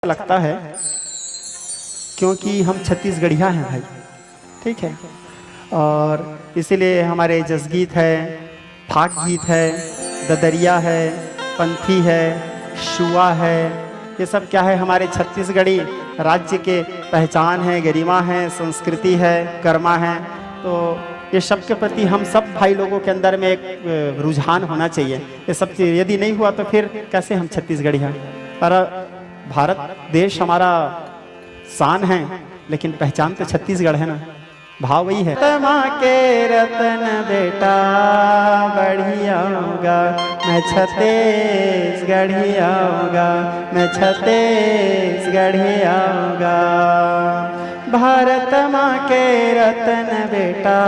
लगता है क्योंकि हम छत्तीसगढ़िया हैं भाई, ठीक है। और इसीलिए हमारे जसगीत है, फाक गीत है, ददरिया है, पंथी है, शुआ है, ये सब क्या है, हमारे छत्तीसगढ़ी राज्य के पहचान है, गरिमा है, संस्कृति है, कर्मा है। तो ये सब के प्रति हम सब भाई लोगों के अंदर में एक रुझान होना चाहिए। ये सब चीज़ यदि नहीं हुआ तो फिर कैसे हम छत्तीसगढ़ी हैं। पर भारत देश हमारा शान है, लेकिन पहचान तो छत्तीसगढ़ है ना, भाव वही है। माँ के रतन बेटा बढ़िया होगा, मैं छत्तीसगढ़िया होगा, मैं छत्तीसगढ़िया होगा। भारत माँ के रतन बेटा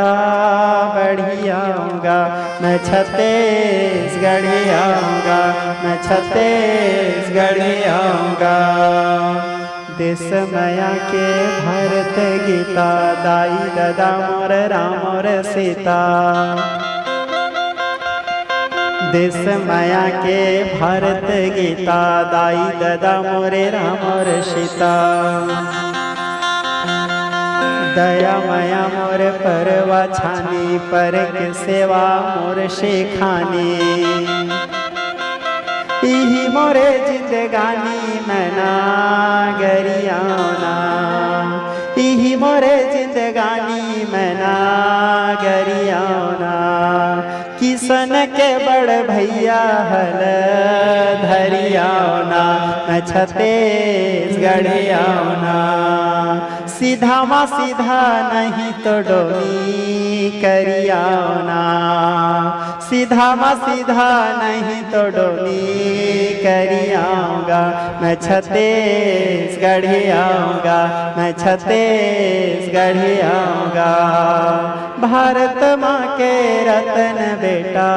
बढ़िया होगा, मैं छत्तीसगढ़िया होगा, मैं छत्तीसगढ़िया होगा। देश माया के भरत गीता, दाई दादा मोर राम और सीता। देश माया के भरत गीता, दाई दादा मोरे राम और सीता। दया माया मोर परवा छानी, पर के सेवा मोर शेखानी। इही मोरे जिंदगानी मैं नागरियाना, इही मोरे जिंदगानी मैं नागरियाना। किसन के बड़ भैया हल धरियाना, मैं छत्तीसगढ़ियाना। सीधा माँ सीधा नहीं तो डोली करियाना, सीधा माँ सीधा नहीं तो डोली करियाऊँगा। मैं छत्तीसगढ़ियाऊँगा, मैं छत्तीसगढ़ियाऊँगा। भारत माँ के रतन बेटा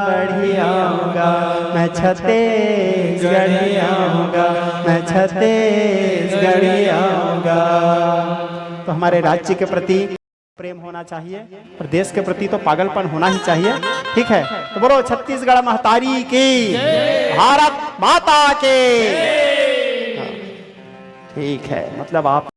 बढ़ियाऊँगा, मैं छत्तीसगढ़ियाऊँगा, मैं छत्तीसगढ़ियाऊँगा। तो हमारे राज्य के प्रति प्रेम होना चाहिए और देश के प्रति तो पागलपन होना ही चाहिए, ठीक है। तो बोलो छत्तीसगढ़ महतारी की, भारत माता के। ठीक है, मतलब आप